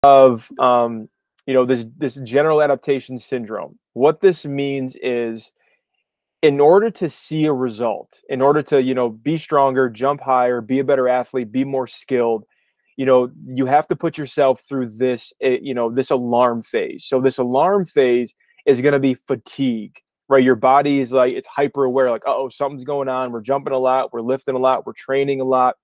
of this general adaptation syndrome. What this means is, in order to see a result, in order to be stronger, jump higher, be a better athlete, be more skilled, you have to put yourself through this this alarm phase. So this alarm phase is going to be fatigue, right? Your body is like, it's hyper aware, like, oh, something's going on. We're jumping a lot, we're lifting a lot, we're training a lot.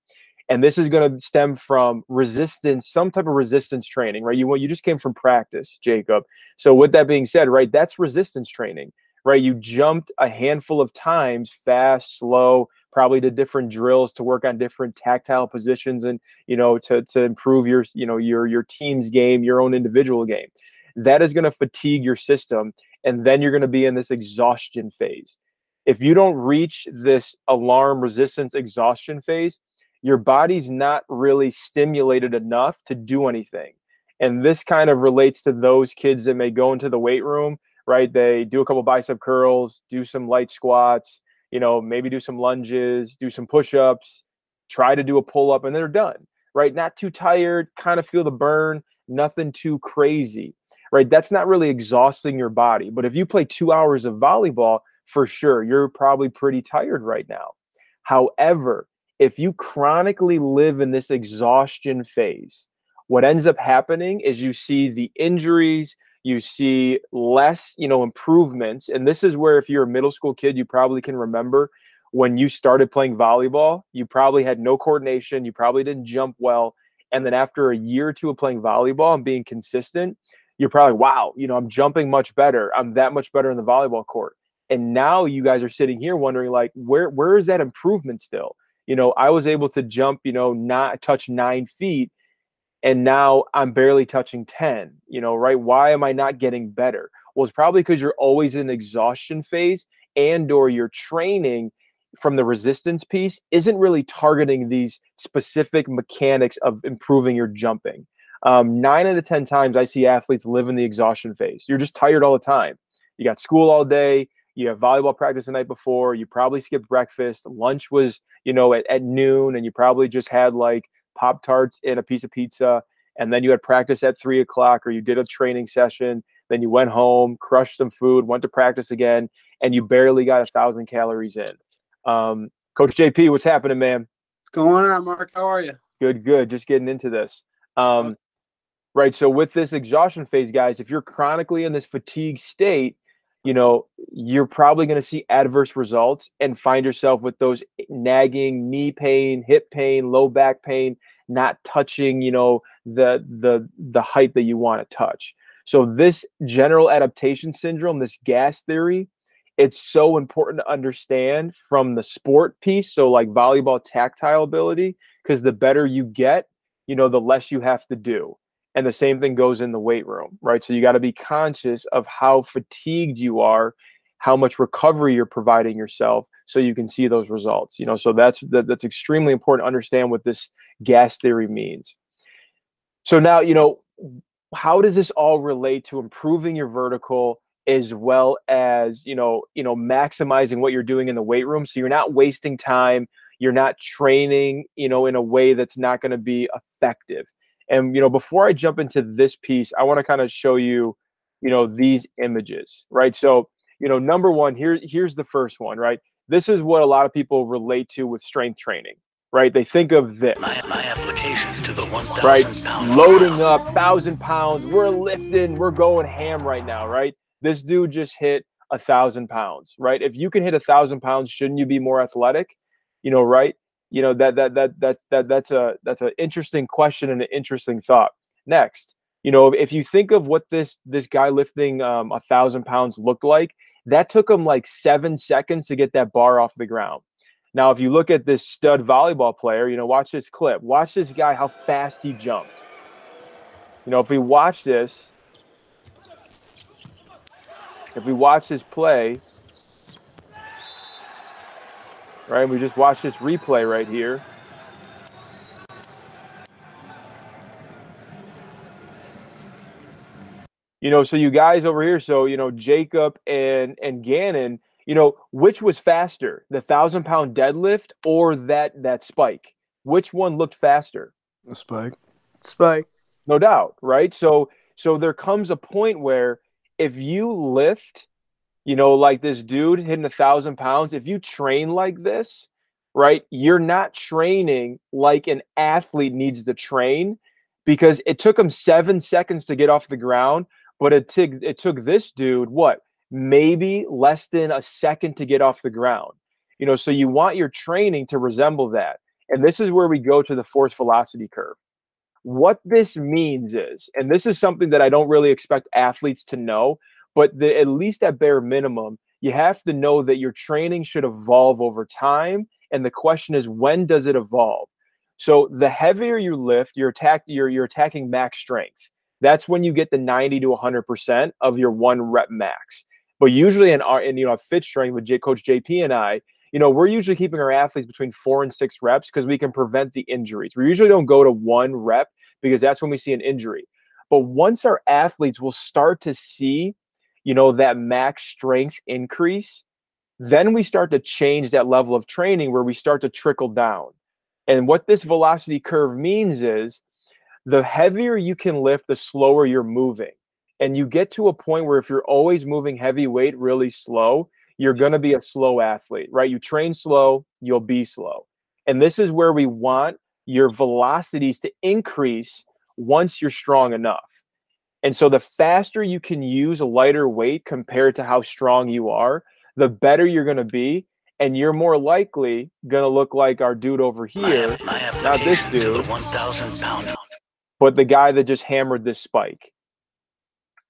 And this is going to stem from resistance, some type of resistance training, right? You just came from practice, Jacob. So with that being said, right, that's resistance training, right? You jumped a handful of times, fast, slow, probably to different drills to work on different tactile positions and, to improve your team's game, your own individual game. That is going to fatigue your system. And then you're going to be in this exhaustion phase. If you don't reach this alarm resistance exhaustion phase, your body's not really stimulated enough to do anything. And this kind of relates to those kids that may go into the weight room, right? They do a couple bicep curls, do some light squats, maybe do some lunges, do some push-ups, try to do a pull-up, and they're done, right? Not too tired, kind of feel the burn, nothing too crazy, right? That's not really exhausting your body. But if you play 2 hours of volleyball, for sure, you're probably pretty tired right now. However, if you chronically live in this exhaustion phase, what ends up happening is you see the injuries, you see less, improvements. And this is where, if you're a middle school kid, you probably can remember when you started playing volleyball, you probably had no coordination, you probably didn't jump well. And then after a year or two of playing volleyball and being consistent, you're probably, wow, I'm jumping much better. I'm that much better in the volleyball court. And now you guys are sitting here wondering, like, where is that improvement still? I was able to jump, not touch 9 feet, and now I'm barely touching 10, right? Why am I not getting better? Well, it's probably because you're always in exhaustion phase, and or your training from the resistance piece isn't really targeting these specific mechanics of improving your jumping. 9 out of 10 times I see athletes live in the exhaustion phase. You're just tired all the time. You got school all day. You have volleyball practice the night before. You probably skipped breakfast. Lunch was, at noon, and you probably just had like Pop-Tarts and a piece of pizza. And then you had practice at 3 o'clock, or you did a training session. Then you went home, crushed some food, went to practice again, and you barely got 1,000 calories in. Coach JP, what's happening, man? What's going on, Mark? How are you? Good. Just getting into this. Right. So with this exhaustion phase, guys, if you're chronically in this fatigue state, you're probably going to see adverse results and find yourself with those nagging knee pain, hip pain, low back pain, not touching, the height that you want to touch. So this general adaptation syndrome, this gas theory, it's so important to understand from the sport piece. So like volleyball tactile ability, because the better you get, the less you have to do. And the same thing goes in the weight room, right? So you got to be conscious of how fatigued you are, how much recovery you're providing yourself, so you can see those results. So that's extremely important to understand what this gas theory means. So now, how does this all relate to improving your vertical, as well as maximizing what you're doing in the weight room? So you're not wasting time, you're not training, in a way that's not going to be effective. And, before I jump into this piece, I want to kind of show you, these images, right? So, number one, here's the first one, right? This is what a lot of people relate to with strength training, right? They think of this, my application to the 1,000 right? pound Loading up 1,000 pounds. We're lifting, we're going ham right now, right? This dude just hit 1,000 pounds, right? If you can hit 1,000 pounds, shouldn't you be more athletic? Right? That's an interesting question and an interesting thought. Next, if you think of what this guy lifting 1,000 pounds looked like, that took him like 7 seconds to get that bar off the ground. Now, if you look at this stud volleyball player, watch this clip. Watch this guy, how fast he jumped. If we watch this play, right? We just watched this replay right here. So you guys over here, so, Jacob and Gannon, which was faster, the 1,000-pound deadlift or that spike? Which one looked faster? The spike. No doubt, right? So there comes a point where if you lift, like this dude hitting 1,000 pounds, if you train like this, right, you're not training like an athlete needs to train, because it took him 7 seconds to get off the ground, but it took this dude, what, maybe less than a second to get off the ground. So you want your training to resemble that. And this is where we go to the force velocity curve. What this means is, and this is something that I don't really expect athletes to know, but at least at bare minimum, you have to know that your training should evolve over time. And the question is, when does it evolve? So the heavier you lift, you're attacking max strength. That's when you get the 90 to 100% of your one rep max. But usually in fit strength with Coach JP and I, we're usually keeping our athletes between 4 and 6 reps because we can prevent the injuries. We usually don't go to 1 rep because that's when we see an injury. But once our athletes will start to see, that max strength increase, then we start to change that level of training where we start to trickle down. And what this velocity curve means is the heavier you can lift, the slower you're moving. And you get to a point where if you're always moving heavy weight really slow, you're going to be a slow athlete, right? You train slow, you'll be slow. And this is where we want your velocities to increase once you're strong enough. And so the faster you can use a lighter weight compared to how strong you are, the better you're going to be. And you're more likely going to look like our dude over here, not this dude, 1,000-pound, but the guy that just hammered this spike.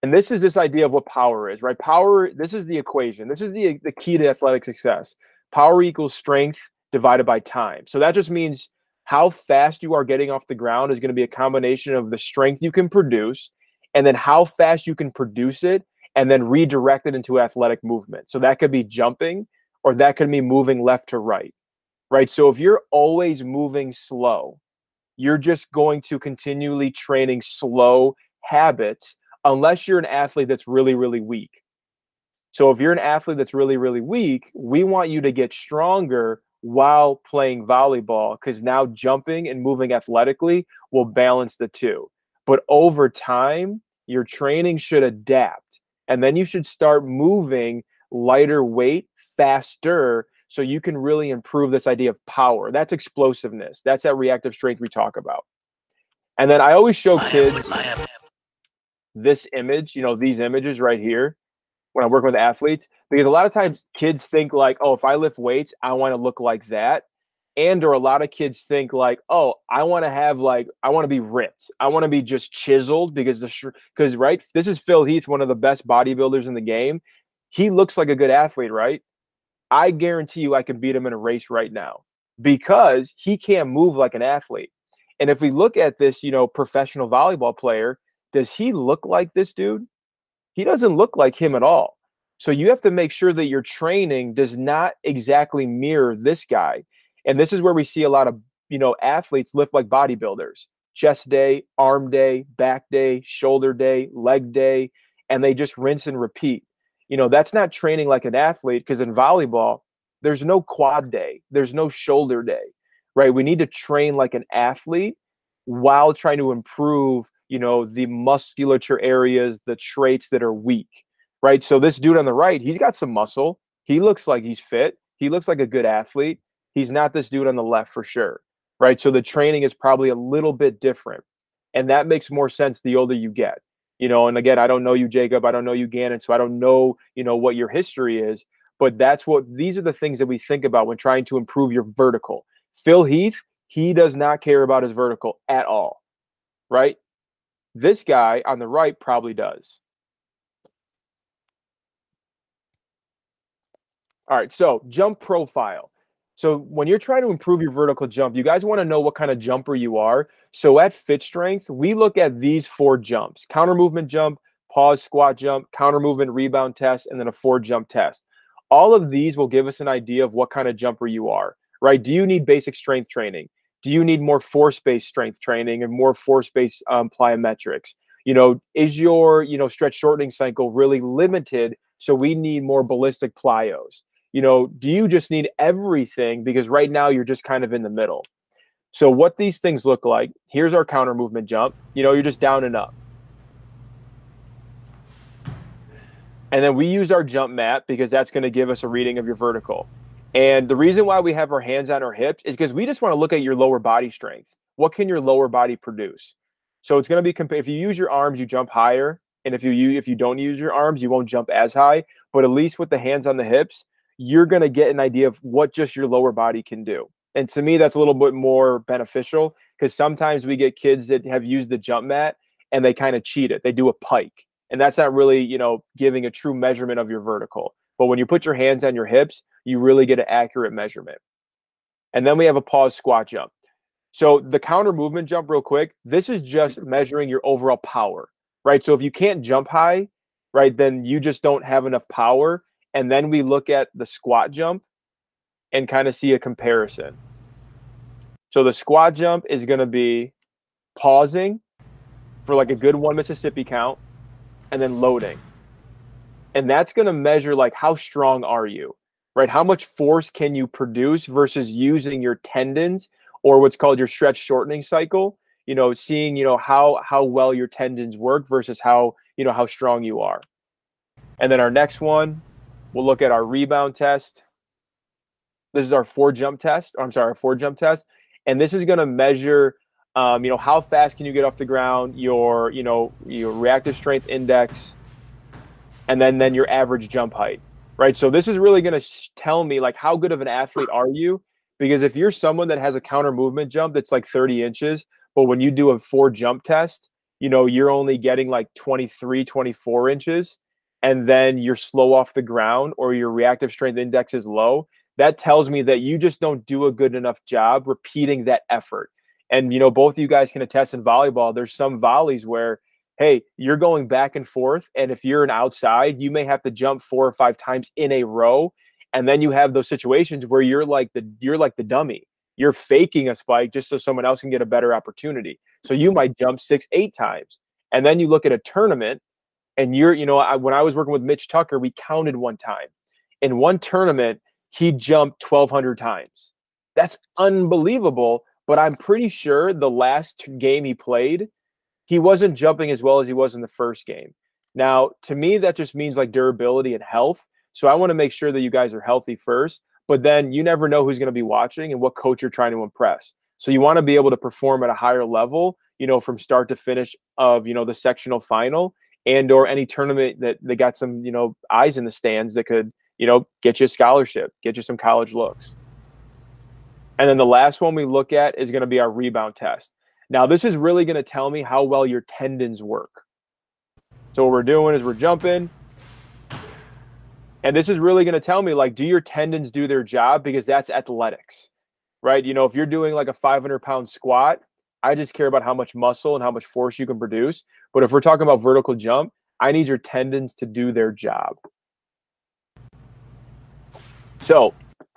And this is this idea of what power is, right? Power, this is the equation. This is the key to athletic success. Power equals strength divided by time. So that just means how fast you are getting off the ground is going to be a combination of the strength you can produce and then how fast you can produce it and then redirect it into athletic movement. So that could be jumping or that could be moving left to right, right? So if you're always moving slow, you're just going to continually training slow habits unless you're an athlete that's really, really weak. So if you're an athlete that's really, really weak, we want you to get stronger while playing volleyball because now jumping and moving athletically will balance the two. But over time, your training should adapt. And then you should start moving lighter weight faster so you can really improve this idea of power. That's explosiveness. That's that reactive strength we talk about. And then I always show kids this image, these images right here when I work with athletes, because a lot of times kids think like, oh, if I lift weights, I want to look like that. Or a lot of kids think like, oh, I want to be ripped. I want to be just chiseled because right, this is Phil Heath, one of the best bodybuilders in the game. He looks like a good athlete, right? I guarantee you I can beat him in a race right now because he can't move like an athlete. And if we look at this, professional volleyball player, does he look like this dude? He doesn't look like him at all. So you have to make sure that your training does not exactly mirror this guy. And this is where we see a lot of, athletes lift like bodybuilders. Chest day, arm day, back day, shoulder day, leg day, and they just rinse and repeat. That's not training like an athlete because in volleyball, there's no quad day. There's no shoulder day, right? We need to train like an athlete while trying to improve, the musculature areas, the traits that are weak, right? So this dude on the right, he's got some muscle. He looks like he's fit. He looks like a good athlete. He's not this dude on the left for sure, right? So the training is probably a little bit different. And that makes more sense the older you get. And again, I don't know you, Jacob. I don't know you, Gannon. So I don't know, what your history is. But these are the things that we think about when trying to improve your vertical. Phil Heath, he does not care about his vertical at all, right? This guy on the right probably does. All right, so jump profile. So when you're trying to improve your vertical jump, you guys want to know what kind of jumper you are. So at Fit Strength, we look at these 4 jumps: counter movement jump, pause squat jump, counter movement rebound test, and then a 4 jump test. All of these will give us an idea of what kind of jumper you are, right? Do you need basic strength training? Do you need more force-based strength training and more force-based plyometrics? Is your, stretch shortening cycle really limited? So we need more ballistic plyos. Do you just need everything because right now you're just kind of in the middle? So what these things look like, here's our counter movement jump. You know, you're just down and up. And then we use our jump mat because that's going to give us a reading of your vertical. And the reason why we have our hands on our hips is because we just want to look at your lower body strength. What can your lower body produce? So it's going to be, if you use your arms, you jump higher. And if you don't use your arms, you won't jump as high. But at least with the hands on the hips, you're going to get an idea of what just your lower body can do. And to me, that's a little bit more beneficial because sometimes we get kids that have used the jump mat and they kind of cheat it. They do a pike. And that's not really, you know, giving a true measurement of your vertical. But when you put your hands on your hips, you really get an accurate measurement. And then we have a pause squat jump. So the counter movement jump, real quick, this is just measuring your overall power, right? So if you can't jump high, right, then you just don't have enough power. And then we look at the squat jump and kind of see a comparison. So the squat jump is going to be pausing for like a good 1 Mississippi count and then loading. And that's going to measure like how strong are you, right? How much force can you produce versus using your tendons or what's called your stretch shortening cycle, you know, seeing, you know, how well your tendons work versus how, you know, how strong you are. And then our next one, we'll look at our rebound test. This is our four jump test. And this is going to measure, you know, how fast can you get off the ground, your, you know, your reactive strength index, and then your average jump height, right? So this is really going to tell me like how good of an athlete are you? Because if you're someone that has a counter movement jump that's like 30 inches, but when you do a 4 jump test, you know, you're only getting like 23, 24 inches, and then you're slow off the ground or your reactive strength index is low, that tells me that you just don't do a good enough job repeating that effort. And, you know, both of you guys can attest in volleyball, there's some volleys where, hey, you're going back and forth. And if you're an outside, you may have to jump 4 or 5 times in a row. And then you have those situations where you're like the dummy. You're faking a spike just so someone else can get a better opportunity. So you might jump 6, 8 times. And then you look at a tournament and you're, you know, when I was working with Mitch Tucker, we counted one time. In one tournament, he jumped 1,200 times. That's unbelievable. But I'm pretty sure the last game he played, he wasn't jumping as well as he was in the first game. Now, to me, that just means like durability and health. So I want to make sure that you guys are healthy first, but then you never know who's going to be watching and what coach you're trying to impress. So you want to be able to perform at a higher level, you know, from start to finish of, you know, the sectional final and or any tournament that they got some, you know, eyes in the stands that could, you know, get you a scholarship, get you some college looks. And then the last one we look at is going to be our rebound test. Now, this is really going to tell me how well your tendons work. So what we're doing is we're jumping. And this is really going to tell me, like, do your tendons do their job? Because that's athletics, right? You know, if you're doing like a 500-pound squat, I just care about how much muscle and how much force you can produce. But if we're talking about vertical jump, I need your tendons to do their job. So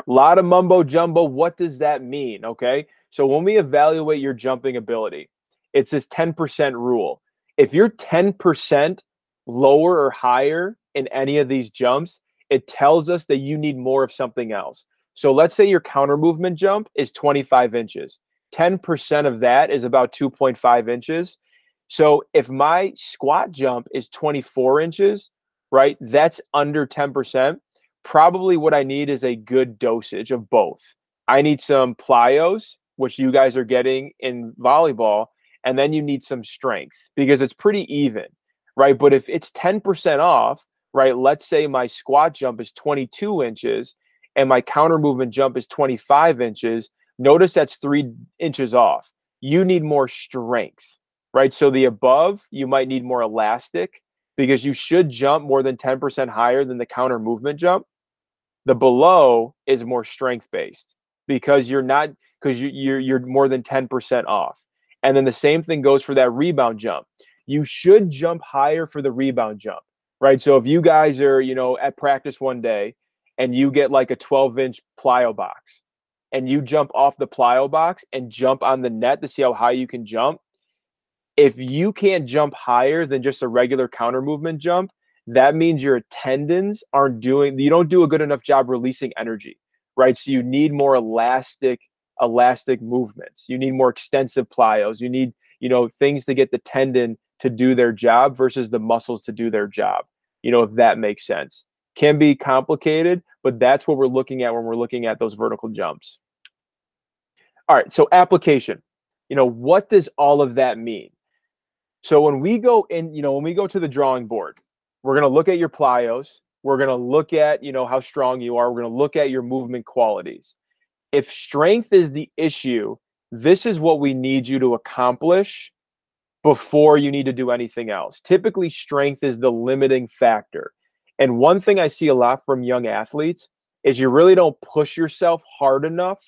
a lot of mumbo jumbo. What does that mean? Okay. So when we evaluate your jumping ability, it's this 10% rule. If you're 10% lower or higher in any of these jumps, it tells us that you need more of something else. So let's say your counter movement jump is 25 inches. 10% of that is about 2.5 inches. So if my squat jump is 24 inches, right, that's under 10%. Probably what I need is a good dosage of both. I need some plyos, which you guys are getting in volleyball, and then you need some strength because it's pretty even, right? But if it's 10% off, right, let's say my squat jump is 22 inches and my counter movement jump is 25 inches, notice that's 3 inches off. You need more strength, right? So the above, you might need more elastic because you should jump more than 10% higher than the counter movement jump. The below is more strength-based because you're more than 10% off. And then the same thing goes for that rebound jump. You should jump higher for the rebound jump, right? So if you guys are, you know, at practice one day and you get like a 12-inch plyo box and you jump off the plyo box and jump on the net to see how high you can jump, if you can't jump higher than just a regular counter movement jump, that means your tendons you don't do a good enough job releasing energy, right? So you need more elastic elastic movements. You need more extensive plyos. You need, things to get the tendon to do their job versus the muscles to do their job. If that makes sense. Can be complicated, but that's what we're looking at when we're looking at those vertical jumps. All right, so application. What does all of that mean? So when we go in, when we go to the drawing board, we're going to look at your plyos. We're going to look at, how strong you are. We're going to look at your movement qualities. If strength is the issue, this is what we need you to accomplish before you need to do anything else. Typically, strength is the limiting factor. And one thing I see a lot from young athletes is you really don't push yourself hard enough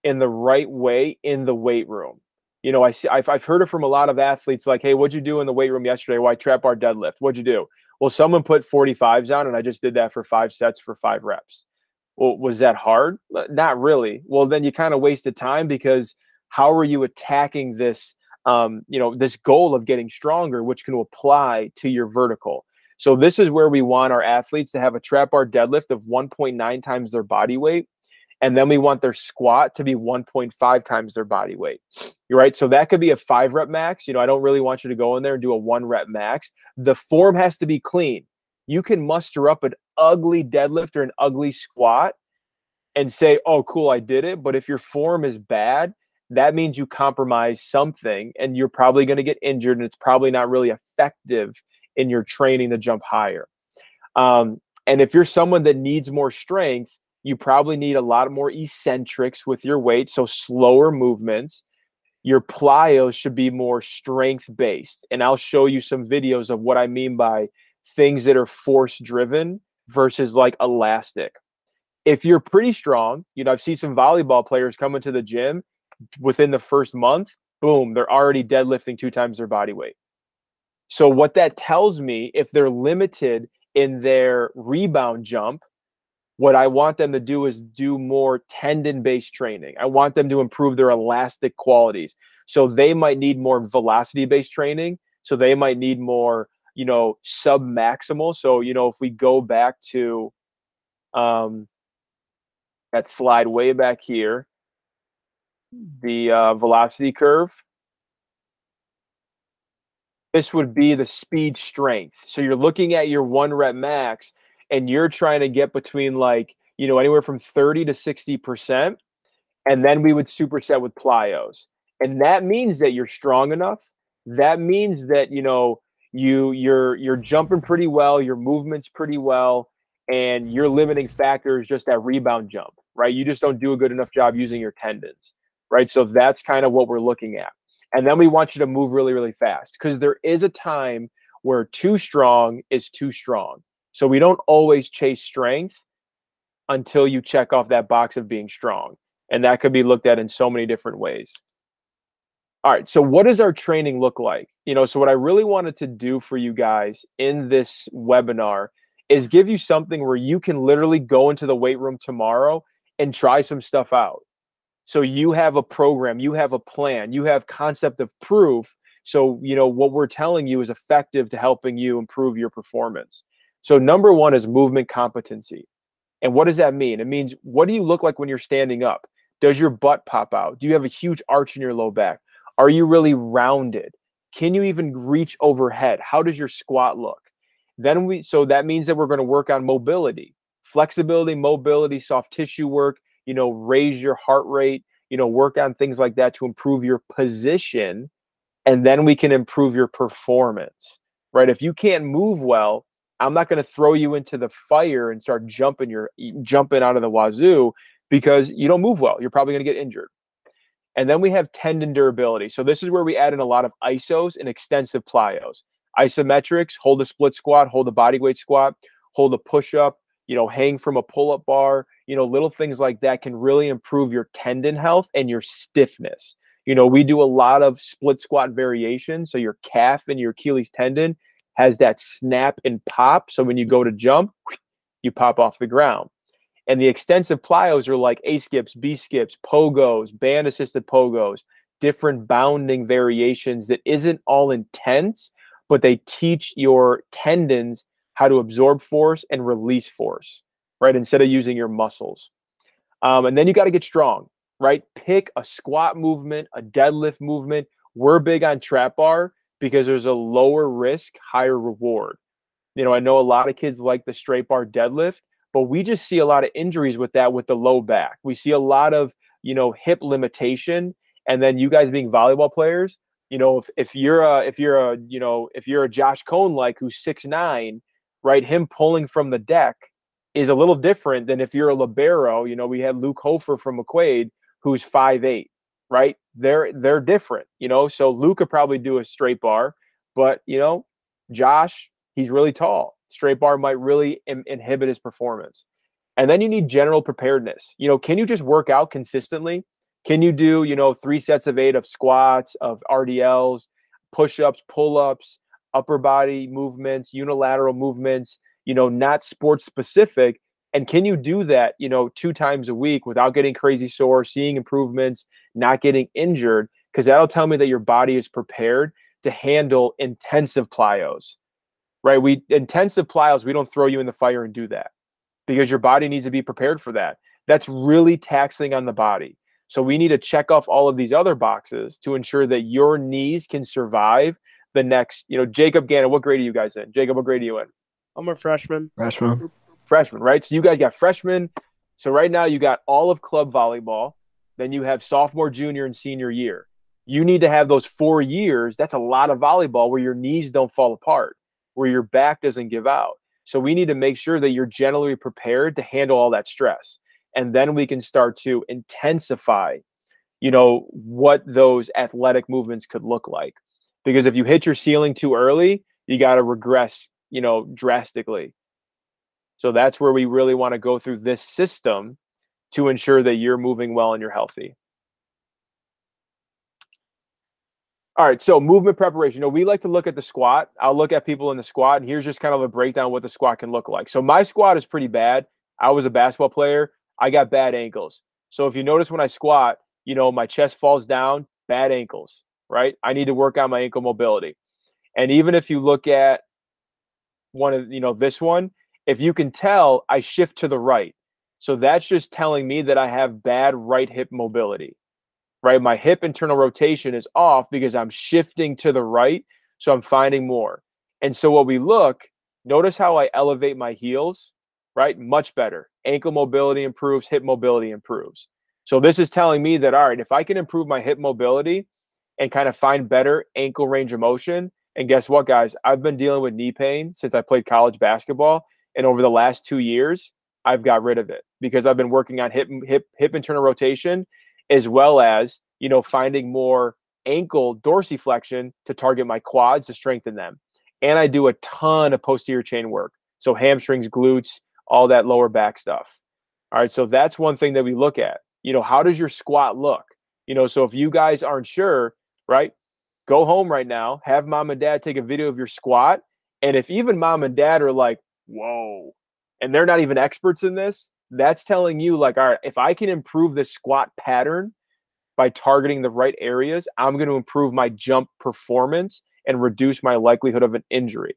in the right way in the weight room. I've heard it from a lot of athletes like, hey, what'd you do in the weight room yesterday? Why, trap bar deadlift? What'd you do? Well, someone put 45s on and I just did that for 5 sets for 5 reps. Well, was that hard? Not really. Well, then you kind of wasted time, because how are you attacking this, this goal of getting stronger, which can apply to your vertical? So this is where we want our athletes to have a trap bar deadlift of 1.9 times their body weight. And then we want their squat to be 1.5 times their body weight. You're right. So that could be a 5 rep max. I don't really want you to go in there and do a 1 rep max. The form has to be clean. You can muster up an ugly deadlift or an ugly squat and say, oh, cool, I did it. But if your form is bad, that means you compromise something and you're probably going to get injured, and it's probably not really effective in your training to jump higher. And if you're someone that needs more strength, you probably need a lot more eccentrics with your weight, so slower movements. Your plyos should be more strength-based. And I'll show you some videos of what I mean by things that are force-driven versus like elastic. If you're pretty strong, I've seen some volleyball players come into the gym within the first month, boom, they're already deadlifting 2 times their body weight. So what that tells me, if they're limited in their rebound jump, what I want them to do is do more tendon-based training. I want them to improve their elastic qualities. So they might need more velocity-based training. So they might need more, sub-maximal. So, if we go back to that slide way back here, the velocity curve, this would be the speed strength. So you're looking at your 1 rep max, and you're trying to get between anywhere from 30 to 60%. And then we would superset with plyos. And that means that you're strong enough. That means that, you're jumping pretty well, your movement's pretty well, and your limiting factor is just that rebound jump, right? You just don't do a good enough job using your tendons, right? So that's kind of what we're looking at. And then we want you to move really, really fast, because there is a time where too strong is too strong. So we don't always chase strength until you check off that box of being strong. And that could be looked at in so many different ways. All right, so what does our training look like? So what I really wanted to do for you guys in this webinar is give you something where you can literally go into the weight room tomorrow and try some stuff out. So you have a program, you have a plan, you have concept of proof. So, what we're telling you is effective to helping you improve your performance. So number 1 is movement competency. And what does that mean? It means, what do you look like when you're standing up? Does your butt pop out? Do you have a huge arch in your low back? Are you really rounded? Can you even reach overhead? How does your squat look? So that means that we're going to work on mobility, flexibility, mobility, soft tissue work, raise your heart rate, work on things like that to improve your position. And then we can improve your performance, right? If you can't move well, I'm not going to throw you into the fire and start jumping out of the wazoo, because you don't move well. You're probably going to get injured. And then we have tendon durability. So this is where we add in a lot of isos and extensive plyos. Isometrics, hold a split squat, hold a bodyweight squat, hold a push-up, hang from a pull-up bar, little things like that can really improve your tendon health and your stiffness. We do a lot of split squat variations. So your calf and your Achilles tendon has that snap and pop. So when you go to jump, you pop off the ground. And the extensive plyos are like A skips, B skips, pogos, band assisted pogos, different bounding variations that isn't all intense, but they teach your tendons how to absorb force and release force, right? Instead of using your muscles. And then you got to get strong, right? Pick a squat movement, a deadlift movement. We're big on trap bar because there's a lower risk, higher reward. I know a lot of kids like the straight bar deadlift, but we just see a lot of injuries with that with the low back. We see a lot of, hip limitation. And then you guys being volleyball players, if you're a Josh Cohn like who's 6'9", right? Him pulling from the deck is a little different than if you're a libero. We had Luke Hofer from McQuaid who's 5'8", right? They're different, So Luke could probably do a straight bar, but Josh, he's really tall. Straight bar might really inhibit his performance. And then you need general preparedness. Can you just work out consistently? Can you do, 3 sets of 8 of squats, of RDLs, push-ups, pull-ups, upper body movements, unilateral movements, not sports specific? And can you do that, 2 times a week without getting crazy sore, seeing improvements, not getting injured? Because that'll tell me that your body is prepared to handle intensive plyos, right? Intensive plyos, we don't throw you in the fire and do that because your body needs to be prepared for that. That's really taxing on the body. So we need to check off all of these other boxes to ensure that your knees can survive the next, Jacob Gannon, what grade are you guys in? Jacob, what grade are you in? I'm a freshman. Freshman, right? So you guys got freshmen. So right now you got all of club volleyball. Then you have sophomore, junior, and senior year. You need to have those 4 years. That's a lot of volleyball where your knees don't fall apart, where your back doesn't give out. So we need to make sure that you're generally prepared to handle all that stress. And then we can start to intensify, what those athletic movements could look like. Because if you hit your ceiling too early, you got to regress, drastically. So that's where we really want to go through this system to ensure that you're moving well and you're healthy. All right, so movement preparation. We like to look at the squat. I'll look at people in the squat, and here's just kind of a breakdown of what the squat can look like. So my squat is pretty bad. I was a basketball player. I got bad ankles. So if you notice when I squat, my chest falls down, bad ankles, right? I need to work on my ankle mobility. And even if you look at one of, this one, if you can tell, I shift to the right. So that's just telling me that I have bad right hip mobility. Right? My hip internal rotation is off because I'm shifting to the right. So I'm finding more. And so what we notice how I elevate my heels, right? Much better. Ankle mobility improves, hip mobility improves. So this is telling me that, all right, if I can improve my hip mobility and kind of find better ankle range of motion, and guess what, guys? I've been dealing with knee pain since I played college basketball. And over the last 2 years, I've got rid of it because I've been working on hip internal rotation, as well as, finding more ankle dorsiflexion to target my quads to strengthen them. And I do a ton of posterior chain work. So hamstrings, glutes, all that lower back stuff. All right. So that's one thing that we look at. How does your squat look? So if you guys aren't sure, right, go home right now, have mom and dad take a video of your squat. And if even mom and dad are like, whoa, and they're not even experts in this, that's telling you like, all right, if I can improve this squat pattern by targeting the right areas, I'm going to improve my jump performance and reduce my likelihood of an injury.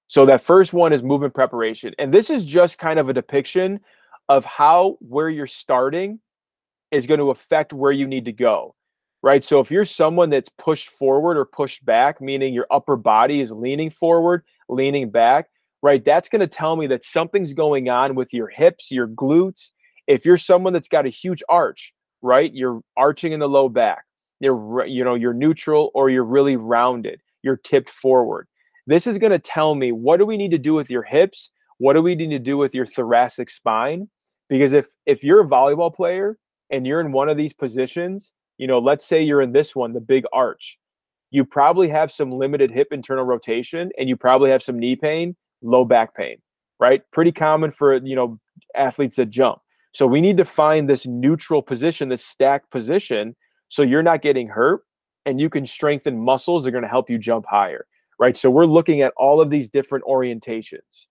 So that first one is movement preparation. And this is just kind of a depiction of how where you're starting is going to affect where you need to go, right? So if you're someone that's pushed forward or pushed back, meaning your upper body is leaning forward, leaning back, right? That's going to tell me that something's going on with your hips, your glutes. If you're someone that's got a huge arch, right? You're arching in the low back. You're neutral or you're really rounded. You're tipped forward. This is going to tell me, what do we need to do with your hips? What do we need to do with your thoracic spine? Because if you're a volleyball player and you're in one of these positions, let's say you're in this one, the big arch, you probably have some limited hip internal rotation and you probably have some knee pain, low back pain, right? Pretty common for, athletes that jump. So we need to find this neutral position, this stacked position, so you're not getting hurt and you can strengthen muscles that are going to help you jump higher, right? So we're looking at all of these different orientations.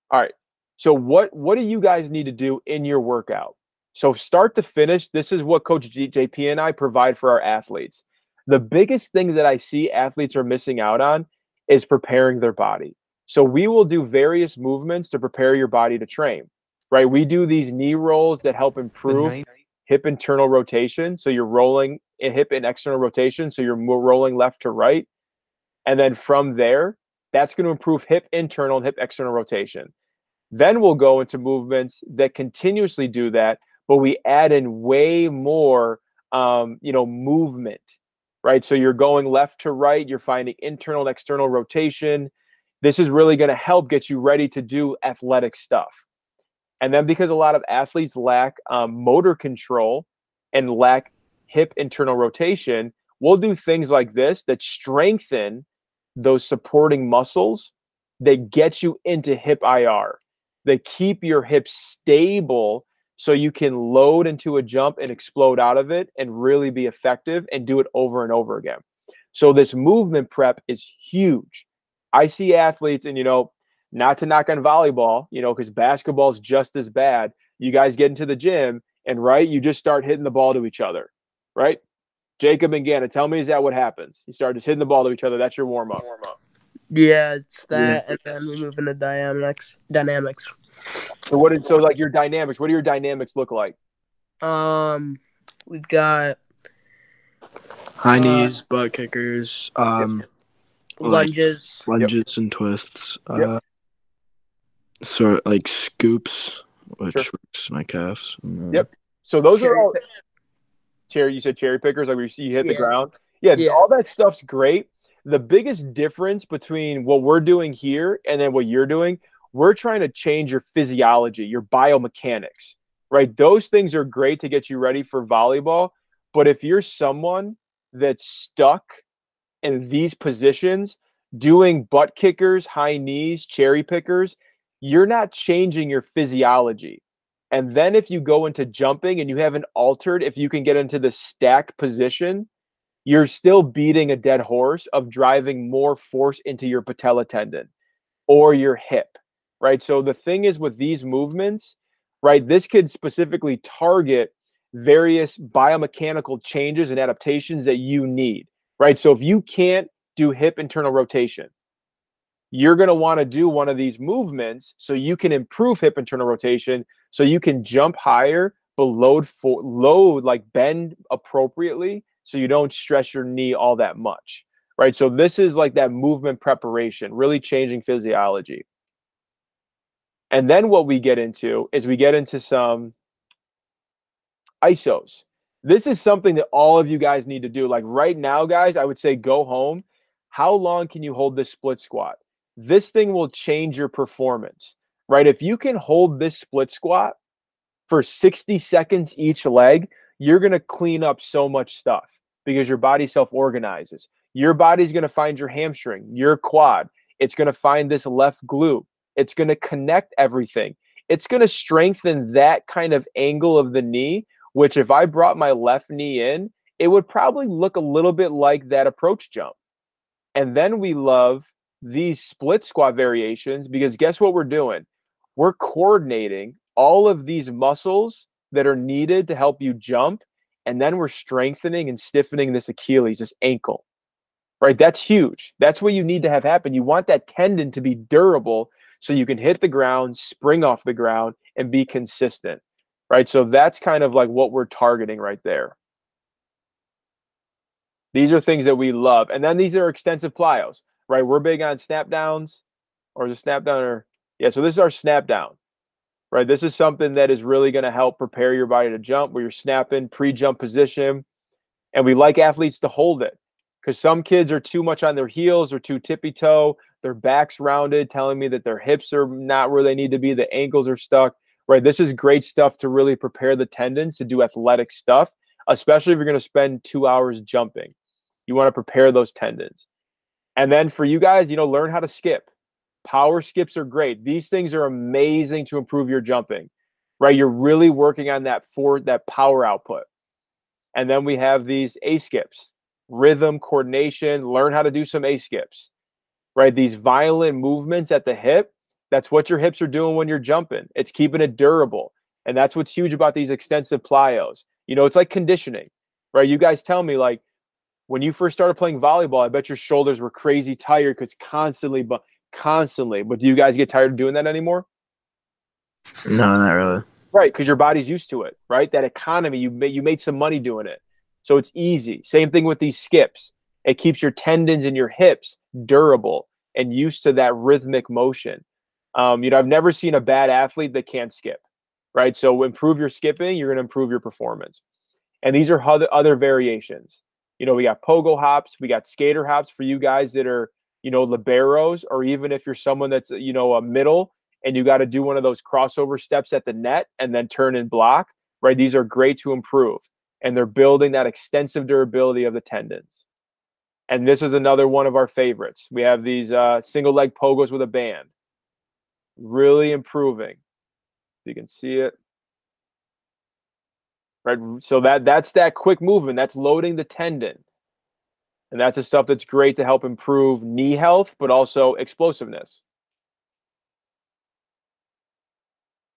All right. So what do you guys need to do in your workout? So start to finish, this is what Coach JP and I provide for our athletes. The biggest thing that I see athletes are missing out on is preparing their body. So we will do various movements to prepare your body to train. right? We do these knee rolls that help improve hip internal rotation. So you're rolling a hip and external rotation. So you're rolling left to right. And then from there, that's going to improve hip internal and hip external rotation. Then we'll go into movements that continuously do that, but we add in way more, movement, right? So you're going left to right. You're finding internal and external rotation. This is really going to help get you ready to do athletic stuff. And then because a lot of athletes lack motor control and lack hip internal rotation, we'll do things like this that strengthen those supporting muscles that get you into hip IR. They keep your hips stable so you can load into a jump and explode out of it and really be effective and do it over and over again. So this movement prep is huge. I see athletes, and not to knock on volleyball, because basketball is just as bad. You guys get into the gym and you just start hitting the ball to each other, right? Jacob and Ganna, tell me, is that what happens? You start just hitting the ball to each other. That's your warm up. Yeah, it's that, and then we move into dynamics. So your dynamics? What do your dynamics look like? We've got high knees, butt kickers, lunges, and twists. Sort of like scoops, which works my calves. So those are all cherry. You said cherry pickers, like where you hit the ground. Yeah, all that stuff's great. The biggest difference between what we're doing here and then what you're doing, we're trying to change your physiology, your biomechanics, right? Those things are great to get you ready for volleyball. But if you're someone that's stuck in these positions, doing butt kickers, high knees, cherry pickers, you're not changing your physiology. And then if you go into jumping and you haven't altered, if you can get into the stack position, you're still beating a dead horse of driving more force into your patella tendon or your hip, right? So the thing is with these movements, right, this could specifically target various biomechanical changes and adaptations that you need, right? So if you can't do hip internal rotation, you're going to want to do one of these movements so you can improve hip internal rotation, so you can jump higher, but load like bend appropriately, so you don't stress your knee all that much, right? So this is like that movement preparation, really changing physiology. And then what we get into is some ISOs. This is something that all of you guys need to do. Like right now, guys, I would say go home. How long can you hold this split squat? This thing will change your performance, right? If you can hold this split squat for 60 seconds each leg, you're going to clean up so much stuff because your body self-organizes. Your body's going to find your hamstring, your quad. It's going to find this left glute. It's going to connect everything. It's going to strengthen that kind of angle of the knee, which if I brought my left knee in, it would probably look a little bit like that approach jump. And then we love these split squat variations because guess what we're doing? We're coordinating all of these muscles that are needed to help you jump. And then we're strengthening and stiffening this Achilles, this ankle, right? That's huge. That's what you need to have happen. You want that tendon to be durable so you can hit the ground, spring off the ground, and be consistent, right? So that's kind of like what we're targeting right there. These are things that we love. And then these are extensive plyos, right? We're big on snap downs or the snap down so this is our snap down, right? This is something that is really going to help prepare your body to jump where you're snapping pre-jump position. And we like athletes to hold it because some kids are too much on their heels or too tippy toe. Their back's rounded, telling me that their hips are not where they need to be. The ankles are stuck, right? This is great stuff to really prepare the tendons to do athletic stuff, especially if you're going to spend 2 hours jumping. You want to prepare those tendons. And then for you guys, learn how to skip. Power skips are great. These things are amazing to improve your jumping, right? You're really working on that power output. And then we have these A skips, rhythm, coordination, learn how to do some A skips, right? These violent movements at the hip, that's what your hips are doing when you're jumping. It's keeping it durable. And that's what's huge about these extensive plyos. It's like conditioning, right? You guys tell me, like, when you first started playing volleyball, I bet your shoulders were crazy tired because constantly. But do you guys get tired of doing that anymore? No, not really. Right, because your body's used to it, right? That economy, you made some money doing it. So it's easy. Same thing with these skips. It keeps your tendons and your hips durable and used to that rhythmic motion. I've never seen a bad athlete that can't skip, right? So improve your skipping, you're going to improve your performance. And these are other variations. We got pogo hops, we got skater hops for you guys that are, liberos, or even if you're someone that's, a middle and you got to do one of those crossover steps at the net and then turn and block, right? These are great to improve. And they're building that extensive durability of the tendons. And this is another one of our favorites. We have these single leg pogos with a band. Really improving. You can see it. Right. So that's that quick movement. That's loading the tendon. And that's the stuff that's great to help improve knee health, but also explosiveness.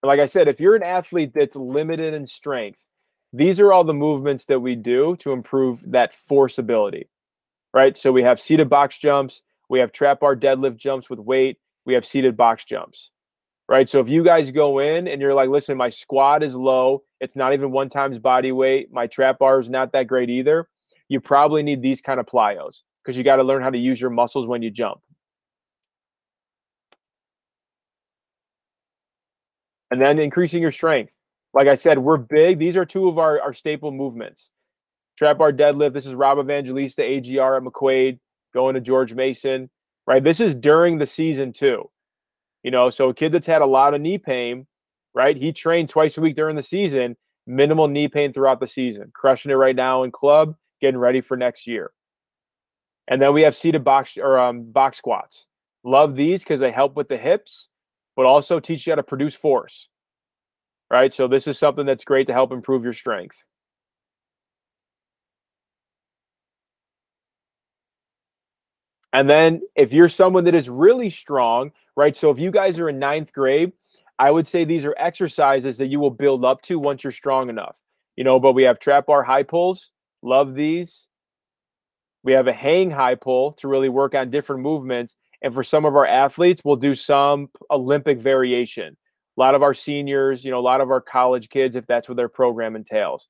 Like I said, if you're an athlete that's limited in strength, these are all the movements that we do to improve that force ability, right? So we have seated box jumps, we have trap bar deadlift jumps with weight, we have seated box jumps, right? So if you guys go in and you're like, listen, my squat is low, it's not even 1 times body weight, my trap bar is not that great either, you probably need these kind of plyos because you got to learn how to use your muscles when you jump. And then increasing your strength. Like I said, we're big. These are 2 of our staple movements. Trap bar deadlift. This is Rob Evangelista, AGR at McQuaid, going to George Mason, right? This is during the season too. So a kid that's had a lot of knee pain, right? He trained twice a week during the season, minimal knee pain throughout the season, crushing it right now in club, getting ready for next year. And then we have seated box squats. Love these because they help with the hips, but also teach you how to produce force, right? So this is something that's great to help improve your strength. And then if you're someone that is really strong, right? So if you guys are in 9th grade, I would say these are exercises that you will build up to once you're strong enough. But we have trap bar high pulls. Love these. We have a hang high pull to really work on different movements. And for some of our athletes, we'll do some Olympic variation. A lot of our seniors, a lot of our college kids, if that's what their program entails.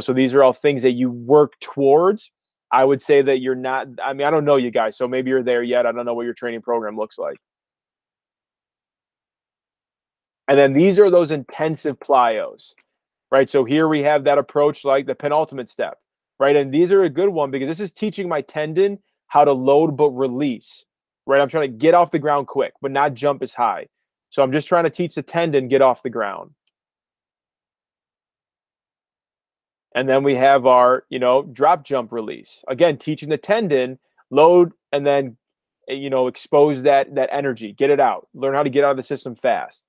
So these are all things that you work towards. I would say that you're not, I don't know you guys, so maybe you're there yet. I don't know what your training program looks like. And then these are those intensive plyos, right? So here we have that approach like the penultimate step, right? And these are a good one because this is teaching my tendon how to load but release, right? I'm trying to get off the ground quick, but not jump as high. So I'm just trying to teach the tendon get off the ground. And then we have our, drop jump release. Again, teaching the tendon load and then, expose that energy, get it out, learn how to get out of the system fast.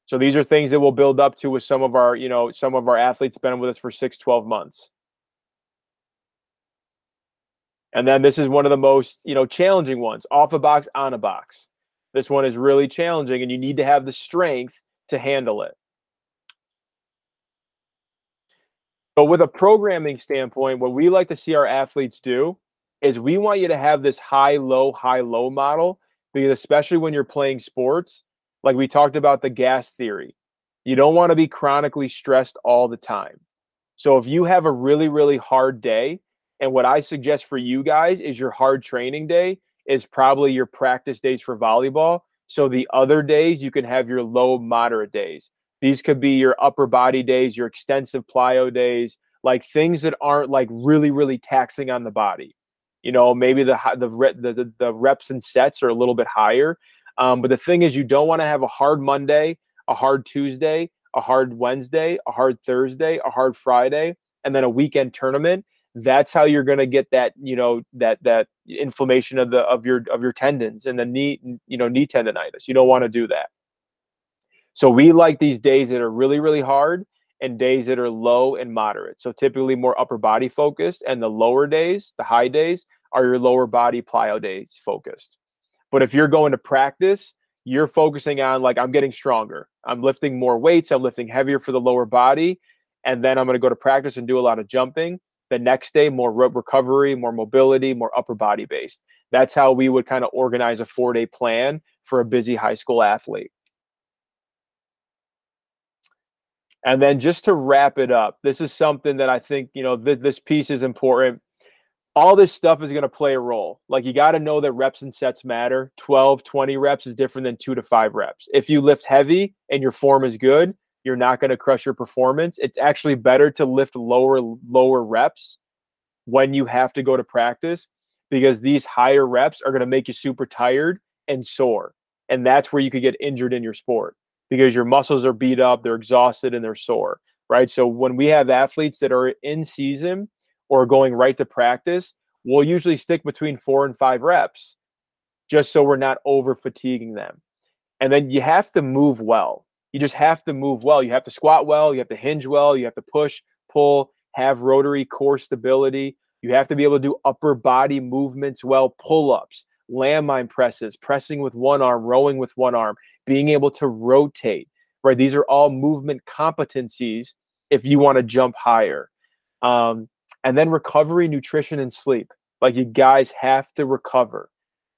So these are things that we'll build up to with some of our, some of our athletes been with us for 6-12 months. And then this is one of the most, challenging ones, off a box, on a box. This one is really challenging and you need to have the strength to handle it. But with a programming standpoint, what we like to see our athletes do is we want you to have this high-low model because especially when you're playing sports, like we talked about the gas theory, you don't want to be chronically stressed all the time. So if you have a really, really hard day, and what I suggest for you guys is your hard training day is probably your practice days for volleyball. So the other days you can have your low moderate days. These could be your upper body days, your extensive plyo days, like things that aren't like really, really taxing on the body. Maybe the reps and sets are a little bit higher. But the thing is, you don't want to have a hard Monday, a hard Tuesday, a hard Wednesday, a hard Thursday, a hard Friday, and then a weekend tournament. That's how you're going to get that, that inflammation of your tendons and the knee tendonitis. You don't want to do that. So we like these days that are really, really hard and days that are low and moderate. So typically more upper body focused, and the lower days, the high days, are your lower body plyo days focused. But if you're going to practice, you're focusing on like, I'm getting stronger. I'm lifting more weights. I'm lifting heavier for the lower body. And then I'm going to go to practice and do a lot of jumping. The next day, more recovery, more mobility, more upper body based. That's how we would kind of organize a 4-day plan for a busy high school athlete. And then just to wrap it up, this is something that I think, this piece is important. All this stuff is going to play a role. Like, you got to know that reps and sets matter. 12, 20 reps is different than 2 to 5 reps. If you lift heavy and your form is good, you're not going to crush your performance. It's actually better to lift lower reps when you have to go to practice, because these higher reps are going to make you super tired and sore. And that's where you could get injured in your sport, because your muscles are beat up, they're exhausted, and they're sore, right? So when we have athletes that are in season or going right to practice, we'll usually stick between 4 and 5 reps, just so we're not over fatiguing them. And then you have to move well. You just have to move well. You have to squat well. You have to hinge well. You have to push, pull, have rotary core stability. You have to be able to do upper body movements well, pull-ups, landmine presses, pressing with one arm, rowing with one arm, being able to rotate, right? These are all movement competencies if you want to jump higher. And then recovery, nutrition, and sleep. Like, you guys have to recover.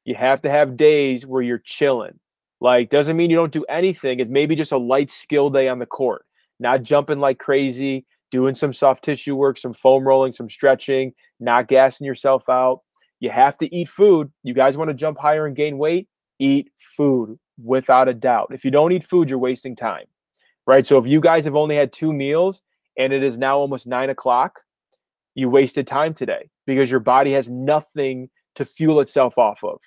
You have to have days where you're chilling. Like, doesn't mean you don't do anything. It's maybe just a light skill day on the court, not jumping like crazy, doing some soft tissue work, some foam rolling, some stretching, not gassing yourself out. You have to eat food. You guys want to jump higher and gain weight? Eat food, without a doubt. If you don't eat food, you're wasting time, right? So if you guys have only had 2 meals and it is now almost 9 o'clock, you wasted time today, because your body has nothing to fuel itself off of,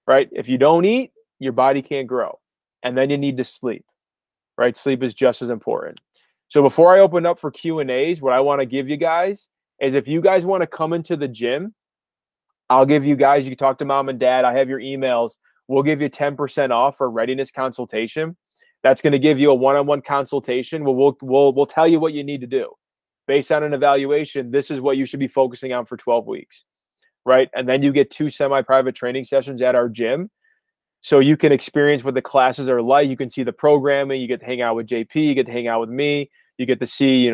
right? If you don't eat, your body can't grow. And then you need to sleep, right? Sleep is just as important. So before I open up for Q&As, what I want to give you guys is, if you guys want to come into the gym, I'll give you guys, you can talk to mom and dad. I have your emails. We'll give you 10% off for a readiness consultation. That's going to give you a one-on-one consultation. We'll tell you what you need to do. Based on an evaluation, this is what you should be focusing on for 12 weeks, right? And then you get 2 semi-private training sessions at our gym, so you can experience what the classes are like. You can see the programming. You get to hang out with JP. You get to hang out with me. You get to see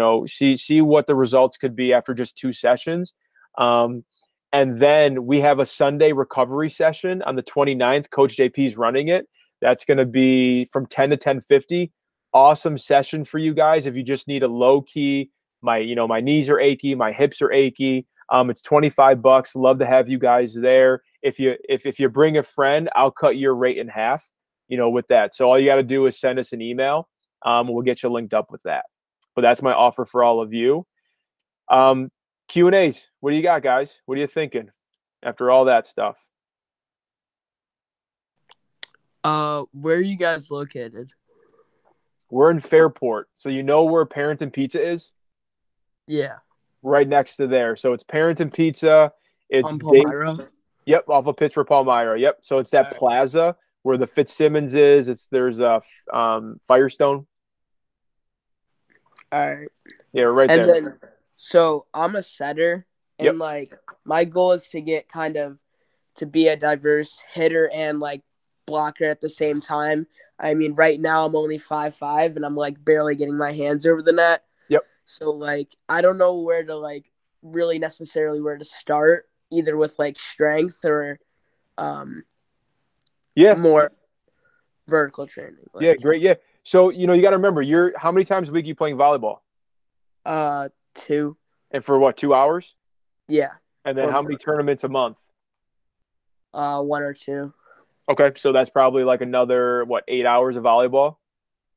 what the results could be after just 2 sessions. And then we have a Sunday recovery session on the 29th. Coach JP is running it. That's going to be from 10 to 10:50. Awesome session for you guys if you just need a low key. My knees are achy, my hips are achy. It's $25. Love to have you guys there. If you bring a friend, I'll cut your rate in half, with that. So all you got to do is send us an email. We'll get you linked up with that. But that's my offer for all of you. Q&As. What do you got, guys? What are you thinking after all that stuff? Where are you guys located? We're in Fairport. So you know where Parent Pizza is? Yeah. Right next to there. So it's Parent Pizza. It's On Palmyra? Yep, off of Pittsburgh Palmyra. Yep. So it's that plaza where the Fitzsimmons is. There's a Firestone. All right. Yeah, right and there. Then, so I'm a setter, and my goal is to get to be a diverse hitter and blocker at the same time. I mean, right now I'm only 5'5", and I'm barely getting my hands over the net. Yep. So I don't know where to really necessarily where to start, either with strength or more vertical training. Yeah, great. Yeah. So, you got to remember, how many times a week are you playing volleyball? 2. And for what, 2 hours? Yeah. And then how many tournaments a month? 1 or 2. Okay. So that's probably another, 8 hours of volleyball?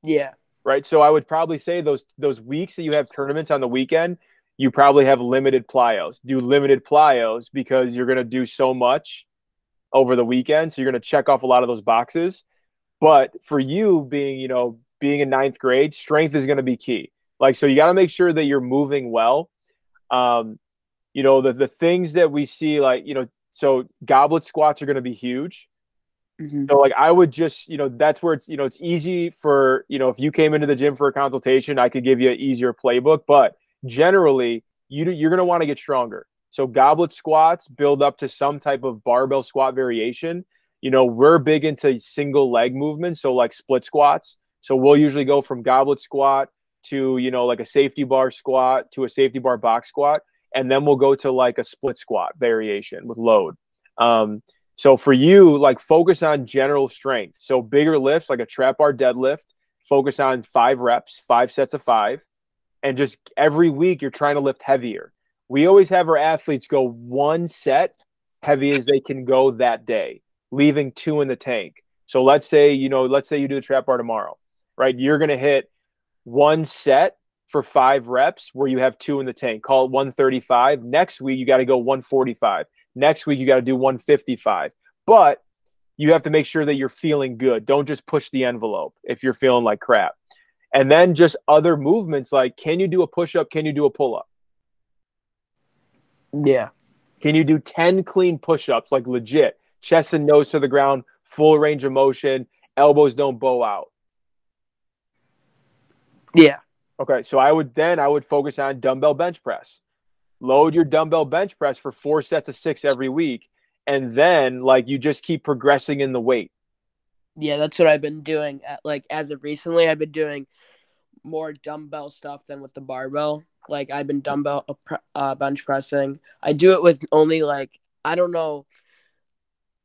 Yeah. Right. So I would probably say those weeks that you have tournaments on the weekend, you probably have limited plyos. Do limited plyos because you're going to do so much over the weekend. So you're going to check off a lot of those boxes. But for you being in 9th grade, strength is going to be key. So you got to make sure that you're moving well. The things that we see, so goblet squats are going to be huge. Mm-hmm. So I would just, that's where it's easy for, if you came into the gym for a consultation, I could give you an easier playbook, but generally you're going to want to get stronger. So goblet squats build up to some type of barbell squat variation. We're big into single leg movements. So split squats. So we'll usually go from goblet squat to, a safety bar squat to a safety bar box squat. And then we'll go to a split squat variation with load. So for you, focus on general strength. So bigger lifts, like a trap bar deadlift, focus on 5 reps, 5 sets of 5, and just every week you're trying to lift heavier. We always have our athletes go 1 set heavy as they can go that day, leaving 2 in the tank. So let's say you do the trap bar tomorrow, right? You're going to hit 1 set for 5 reps where you have 2 in the tank. Call it 135. Next week, you got to go 145. Next week, you got to do 155. But you have to make sure that you're feeling good. Don't just push the envelope if you're feeling like crap. And then just other movements like, can you do a push-up? Can you do a pull-up? Yeah. Can you do 10 clean push-ups, like legit? Chest and nose to the ground, full range of motion, elbows don't bow out. Yeah. Okay, so I would focus on dumbbell bench press. Load your dumbbell bench press for 4 sets of 6 every week. And then, like, you just keep progressing in the weight. Yeah, that's what I've been doing. As of recently, I've been doing more dumbbell stuff than with the barbell. Like, I've been dumbbell bench pressing. I do it with only, like, I don't know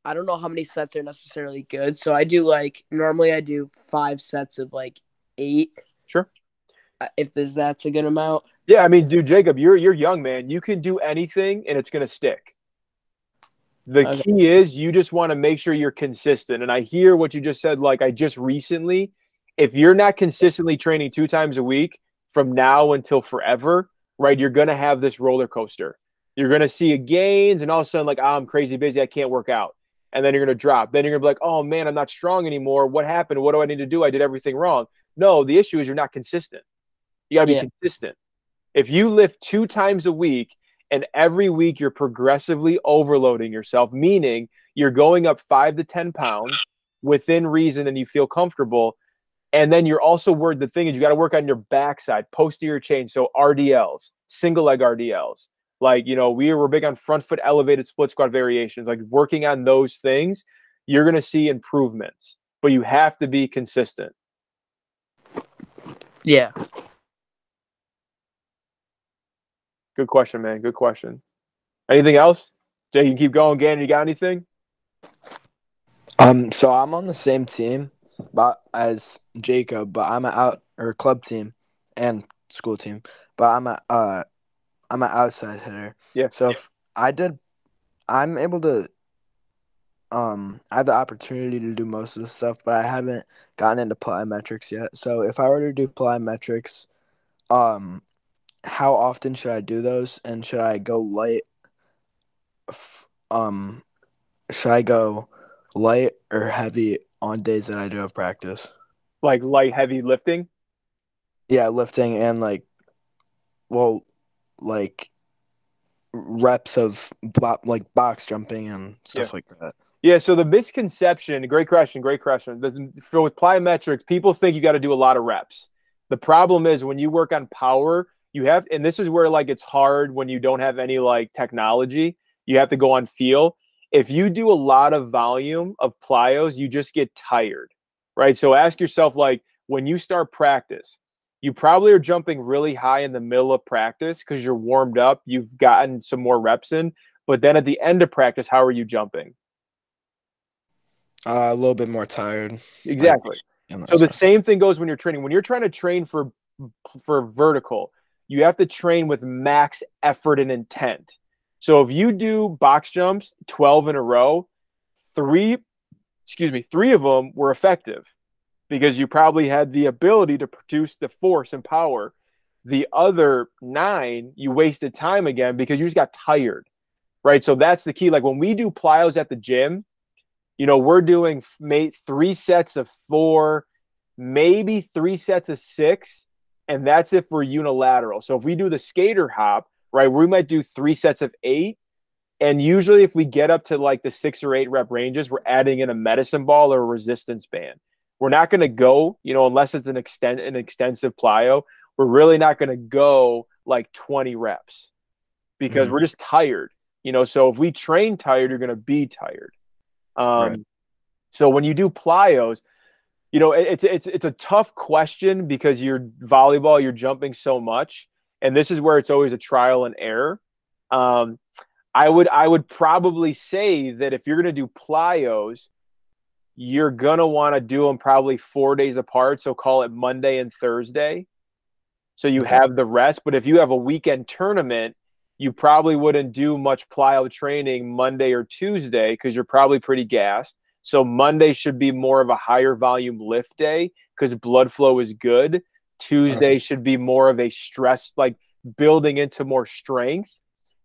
how many sets are necessarily good. So I do, like, normally I do 5 sets of, like, 8. Sure. If that's a good amount. Yeah, I mean, dude, Jacob, you're young, man. You can do anything, and it's going to stick. The key is you just want to make sure you're consistent. And I hear what you just said, like I just recently, if you're not consistently training 2 times a week from now until forever, right, you're going to have this roller coaster. You're going to see gains, and all of a sudden, like, I'm crazy busy, I can't work out. And then you're going to drop. Then you're going to be like, oh, man, I'm not strong anymore. What happened? What do I need to do? I did everything wrong. No, the issue is you're not consistent. You got to be consistent. If you lift 2 times a week, and every week you're progressively overloading yourself, meaning you're going up 5 to 10 pounds within reason and you feel comfortable. And then you're also the thing is you got to work on your backside, posterior chain. So RDLs, single leg RDLs. Like, we're big on front foot elevated split squat variations, like working on those things, you're going to see improvements, but you have to be consistent. Yeah. Good question, man. Good question. Anything else? Jay, you can keep going. Gannon, you got anything? So I'm on the same team as Jacob, but I'm club team and school team, but I'm an outside hitter. Yeah. So if I'm able to I have the opportunity to do most of the stuff, but I haven't gotten into plyometrics yet. So if I were to do plyometrics, how often should I do those, and should I go light? Should I go light or heavy on days that I do have practice? Like light, heavy lifting? Yeah, lifting and reps of like box jumping and stuff like that. Yeah, so the misconception, great question. With plyometrics, people think you got to do a lot of reps. The problem is when you work on power, and this is where like it's hard when you don't have any like technology, you have to go on feel. If you do a lot of volume of plyos, you just get tired, right? So ask yourself, like, when you start practice, you probably are jumping really high in the middle of practice because you're warmed up, you've gotten some more reps in, but then at the end of practice, how are you jumping? A little bit more tired. Exactly. So the same thing goes when you're training. When you're trying to train for vertical, you have to train with max effort and intent. So if you do box jumps 12 in a row, 3 of them were effective because you probably had the ability to produce the force and power. The other 9, you wasted time again because you just got tired, right? So that's the key. Like when we do plyos at the gym, we're doing 3 sets of 4, maybe 3 sets of 6, and that's if we're unilateral. So if we do the skater hop, right, we might do 3 sets of 8, and usually if we get up to like the 6 or 8 rep ranges, we're adding in a medicine ball or a resistance band. We're not going to go, unless it's an extensive plyo, we're really not going to go like 20 reps because we're just tired. So if we train tired, you're going to be tired. Right. So when you do plyos, it's a tough question because you're volleyball, you're jumping so much, and this is where it's always a trial and error. I would probably say that if you're going to do plyos, you're going to want to do them probably 4 days apart. So call it Monday and Thursday. So you have the rest. But if you have a weekend tournament, you probably wouldn't do much plyo training Monday or Tuesday because you're probably pretty gassed. So Monday should be more of a higher volume lift day because blood flow is good. Tuesday should be more of a stress, like building into more strength.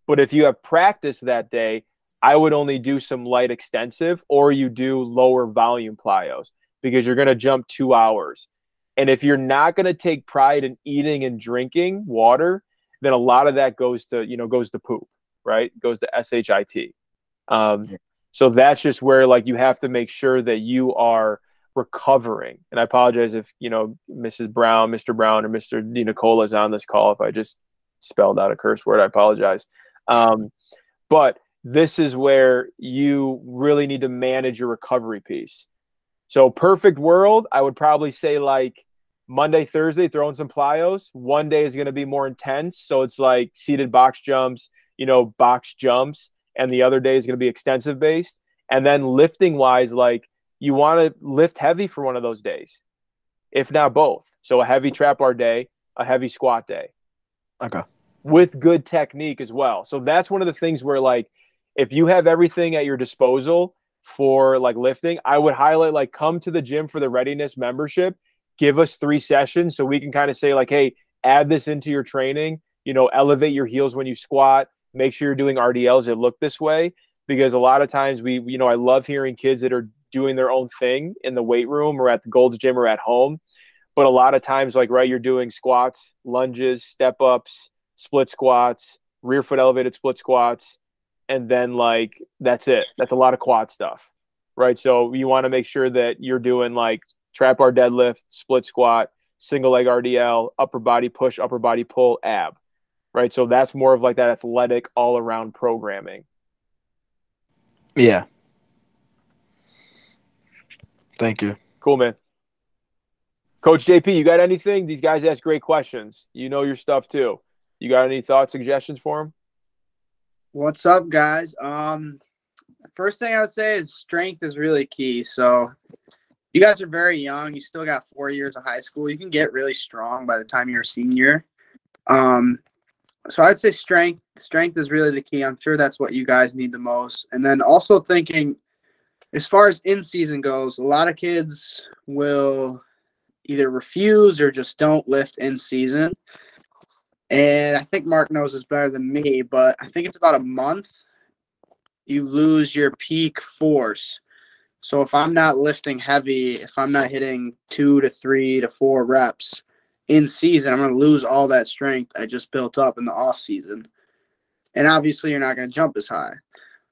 But if you have practice that day, I would only do some light extensive, or you do lower volume plyos because you're going to jump 2 hours. And if you're not going to take pride in eating and drinking water, then a lot of that goes to, goes to poop, right? Goes to SHIT. So that's just where, like, you have to make sure that you are recovering. And I apologize if, Mrs. Brown, Mr. Brown, or Mr. Nicola is on this call. If I just spelled out a curse word, I apologize. But this is where you really need to manage your recovery piece. So perfect world, I would probably say like Monday, Thursday, throw in some plyos. One day is going to be more intense. So it's like seated box jumps, box jumps. And the other day is going to be extensive based. And then lifting wise, like you want to lift heavy for one of those days, if not both. So a heavy trap bar day, a heavy squat day. Okay. With good technique as well. So that's one of the things where, like, if you have everything at your disposal for like lifting, I would highlight, like, come to the gym for the readiness membership, give us 3 sessions so we can kind of say like, hey, add this into your training, elevate your heels when you squat, make sure you're doing RDLs that look this way. Because a lot of times I love hearing kids that are doing their own thing in the weight room or at the Gold's Gym or at home. But a lot of times, like, right, you're doing squats, lunges, step ups, split squats, rear foot elevated split squats, and then like that's it. That's a lot of quad stuff, right? So you want to make sure that you're doing like trap bar deadlift, split squat, single leg RDL, upper body push, upper body pull, ab, right? So that's more of like that athletic all around programming. Yeah. Thank you. Cool, man. Coach JP, you got anything? These guys ask great questions. You know your stuff too. You got any thoughts, suggestions for them? What's up, guys? First thing I would say is strength is really key. So you guys are very young. You still got 4 years of high school. You can get really strong by the time you're a senior. So I'd say strength is really the key. I'm sure that's what you guys need the most. And then also thinking, as far as in-season goes, a lot of kids will either refuse or just don't lift in season. And I think Mark knows this better than me, but I think it's about a month you lose your peak force. So if I'm not lifting heavy, if I'm not hitting 2 to 3 to 4 reps in season, I'm going to lose all that strength I just built up in the off season. And obviously you're not going to jump as high.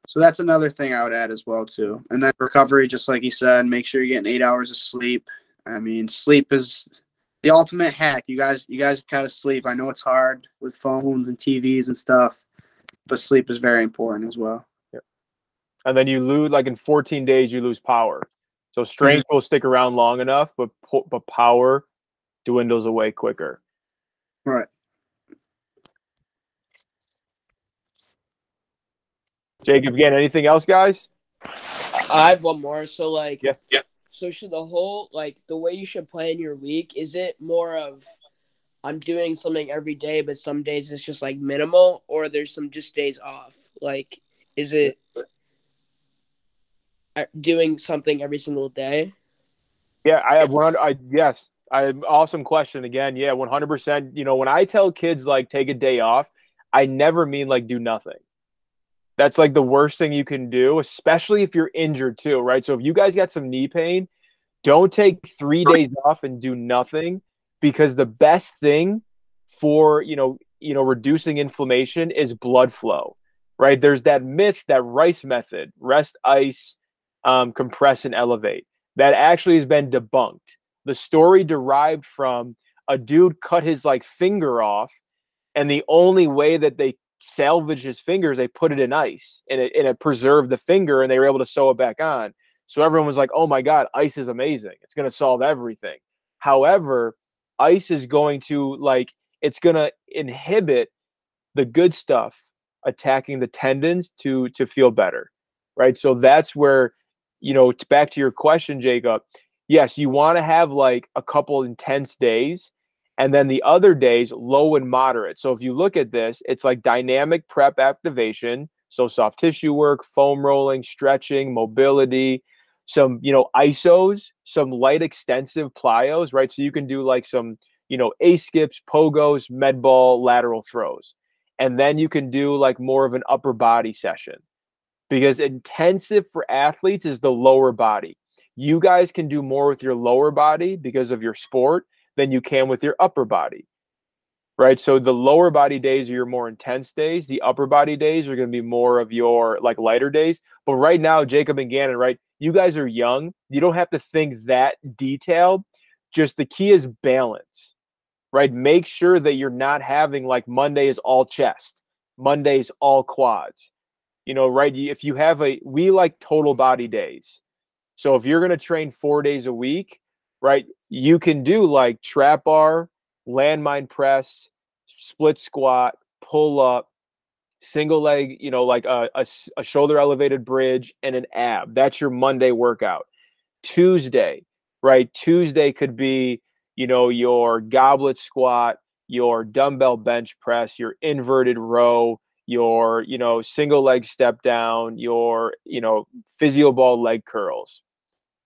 So that's another thing I would add as well too. And then recovery, just like you said, make sure you're getting 8 hours of sleep. I mean, sleep is the ultimate hack. You guys gotta sleep. I know it's hard with phones and TVs and stuff, but sleep is very important as well. Yep. And then you lose, like in 14 days, you lose power. So strength will stick around long enough, but power dwindles away quicker. Right. Jacob, again, anything else, guys? I have one more. So, like, yeah. So should the whole, like, the way you should plan your week, is it more of I'm doing something every day, but some days it's just like minimal, or there's some just days off? Like, is it doing something every single day? Yeah, I have one. Yes, I have awesome question again. Yeah, 100%. When I tell kids like take a day off, I never mean like do nothing. That's like the worst thing you can do, especially if you're injured too, right? So if you guys got some knee pain, don't take 3 days off and do nothing, because the best thing for, reducing inflammation is blood flow, right? There's that myth, that RICE method, rest, ice, compress, and elevate. That actually has been debunked. The story derived from a dude cut his like finger off, and the only way that they salvage his fingers, they put it in ice, and it preserved the finger, and they were able to sew it back on. So everyone was like, oh my God, ice is amazing. It's going to solve everything. However, ice is going to it's going to inhibit the good stuff attacking the tendons to feel better, right? So that's where back to your question, Jacob, yes, you want to have like a couple intense days and then the other days low and moderate. So if you look at this, it's like dynamic prep activation. So soft tissue work, foam rolling, stretching, mobility, some, isos, some light extensive plyos, right? So you can do like some, A skips, pogos, med ball, lateral throws. And then you can do like more of an upper body session, because intensive for athletes is the lower body. You guys can do more with your lower body because of your sport than you can with your upper body, right? So the lower body days are your more intense days. The upper body days are going to be more of your like lighter days. But right now, Jacob and Gannon, right? You guys are young. You don't have to think that detailed. Just the key is balance, right? Make sure that you're not having like Monday is all chest, Monday is all quads, right? If you have we like total body days. So if you're going to train 4 days a week, right, you can do like trap bar, landmine press, split squat, pull up, single leg, like a shoulder elevated bridge and an ab. That's your Monday workout. Tuesday, right? Tuesday could be, your goblet squat, your dumbbell bench press, your inverted row, your, single leg step down, your, physio ball leg curls.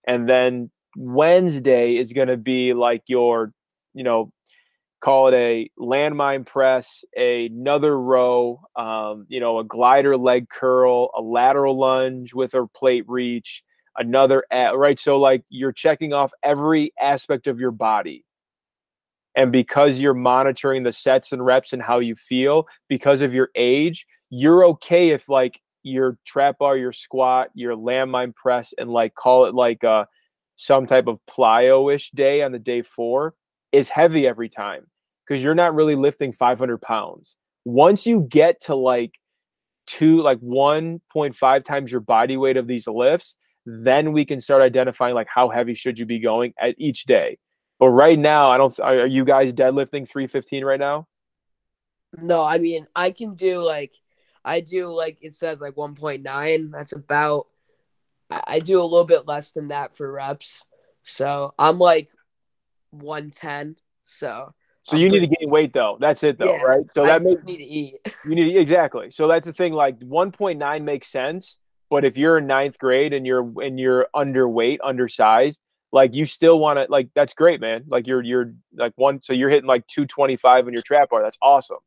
And then Wednesday is going to be like your, call it a landmine press, another row, a glider leg curl, a lateral lunge with a plate reach, another, right? So like you're checking off every aspect of your body. And because you're monitoring the sets and reps and how you feel, because of your age, you're okay if like your trap bar, your squat, your landmine press, and like call it like some type of plyo-ish day on the day 4 is heavy every time, because you're not really lifting 500 pounds. Once you get to like 1.5 times your body weight of these lifts, then we can start identifying like how heavy should you be going at each day. But right now, are you guys deadlifting 315 right now? No, I mean, I can do like, it says like 1.9. That's about, I do a little bit less than that for reps. So I'm like 110. So you need to gain weight though. That's it though, yeah, right? So I just need to eat. Exactly. So that's the thing. Like 1.9 makes sense, but if you're in 9th grade and you're underweight, undersized, like you still want to, like, that's great, man. Like you're like so you're hitting like 225 in your trap bar. That's awesome,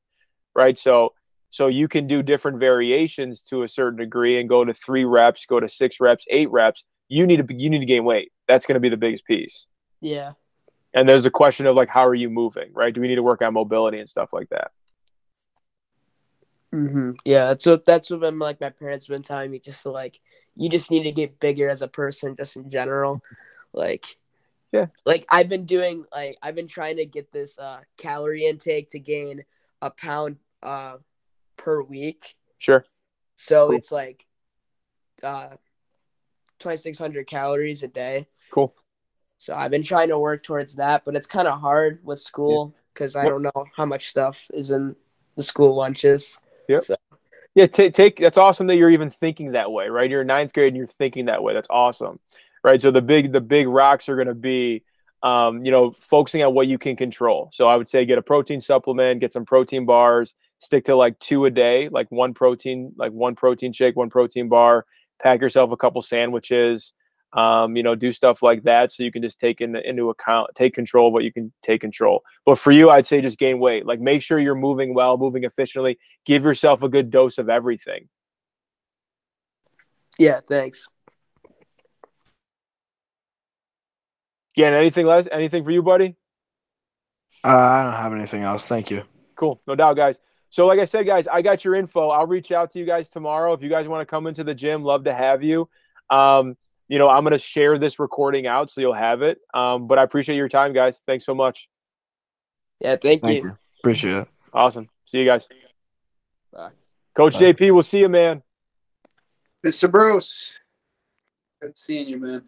right? So you can do different variations to a certain degree and go to 3 reps, go to 6 reps, 8 reps. You need to gain weight. That's going to be the biggest piece. Yeah. And there's a question of like, how are you moving, right? Do we need to work on mobility and stuff like that? Mm-hmm. Yeah, that's what like my parents have been telling me. Just to, like, you just need to get bigger as a person, just in general. Like, yeah, like I've been trying to get this calorie intake to gain a pound per week. Sure. So cool. It's like 2,600 calories a day. Cool. So I've been trying to work towards that, but it's kind of hard with school because I don't know how much stuff is in the school lunches. Yep. So. Yeah, that's awesome that you're even thinking that way, right? You're in 9th grade and you're thinking that way. That's awesome, right? So the big rocks are going to be, focusing on what you can control. So I would say get a protein supplement, get some protein bars, stick to like 2 a day, like one protein shake, one protein bar, pack yourself a couple sandwiches, do stuff like that. So you can just take into account, take control of what you can take control. But for you, I'd say just gain weight. Like make sure you're moving well, moving efficiently, give yourself a good dose of everything. Yeah. Thanks. Again, anything for you, buddy? I don't have anything else. Thank you. Cool. No doubt, guys. So like I said, guys, I got your info. I'll reach out to you guys tomorrow. If you guys want to come into the gym, love to have you. I'm going to share this recording out so you'll have it. But I appreciate your time, guys. Thanks so much. Yeah, thank you. Appreciate it. Awesome. See you guys. Bye. Coach Bye. JP, we'll see you, man. Mr. Bruce, good seeing you, man.